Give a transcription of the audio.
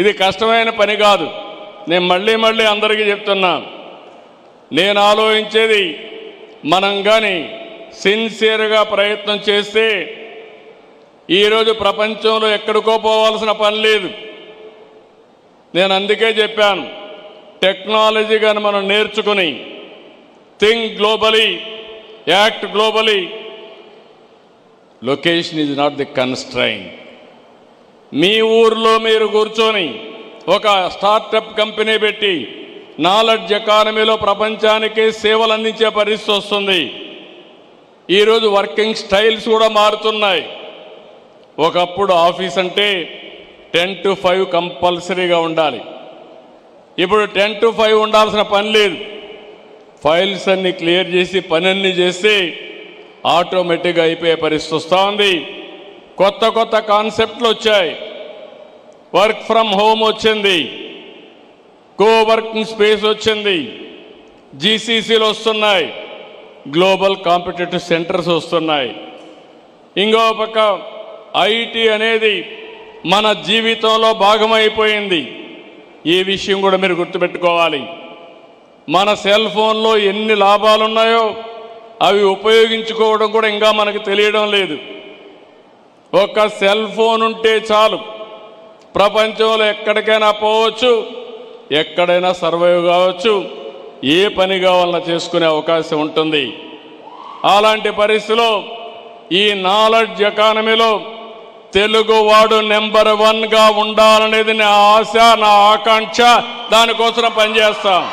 ఇది కష్టమైన పని కాదు. నేను మళ్ళీ అందరికీ చెప్తున్నా, నేను ఆలోచించేది మనం కానీ సిన్సియర్గా ప్రయత్నం చేస్తే ఈరోజు ప్రపంచంలో ఎక్కడికో పోవాల్సిన పని లేదు. నేను అందుకే చెప్పాను, టెక్నాలజీ కానీ మనం నేర్చుకుని think globally, act globally, location is not the constrain. మీ ఊర్లో మీరు కూర్చొని ఒక స్టార్టప్ కంపెనీ పెట్టి నాలెడ్జ్ ఎకానమీలో ప్రపంచానికి సేవలు అందించే పరిస్థితి వస్తుంది. ఈరోజు వర్కింగ్ స్టైల్స్ కూడా మారుతున్నాయి. ఒకప్పుడు ఆఫీస్ అంటే 10 to 5 కంపల్సరీగా ఉండాలి. ఇప్పుడు 10 to 5 ఉండాల్సిన పని లేదు. ఫైల్స్ అన్ని క్లియర్ చేసి పని అన్ని చేస్తే ఆటోమేటిక్గా అయిపోయే పరిస్థితి వస్తూ ఉంది. కొత్త కాన్సెప్ట్లు వచ్చాయి. వర్క్ ఫ్రమ్ హోమ్ వచ్చింది, కోవర్కింగ్ స్పేస్ వచ్చింది, జీసీసీలు వస్తున్నాయి, గ్లోబల్ కాంపిటేటివ్ సెంటర్స్ వస్తున్నాయి. ఇంకో పక్క ఐటీ అనేది మన జీవితంలో భాగమైపోయింది. ఈ విషయం కూడా మీరు గుర్తుపెట్టుకోవాలి. మన సెల్ ఫోన్లో ఎన్ని లాభాలు ఉన్నాయో అవి ఉపయోగించుకోవడం కూడా ఇంకా మనకు తెలియడం లేదు. ఒక సెల్ ఫోన్ ఉంటే చాలు, ప్రపంచంలో ఎక్కడికైనా పోవచ్చు, ఎక్కడైనా సర్వైవ్ కావచ్చు, ఏ పని కావాలన్నా చేసుకునే అవకాశం ఉంటుంది. అలాంటి పరిస్థితిలో ఈ నాలెడ్జ్ ఎకానమీలో తెలుగువాడు నెంబర్ 1గా ఉండాలనేది నా ఆశ, నా ఆకాంక్ష. దానికోసం పనిచేస్తాం.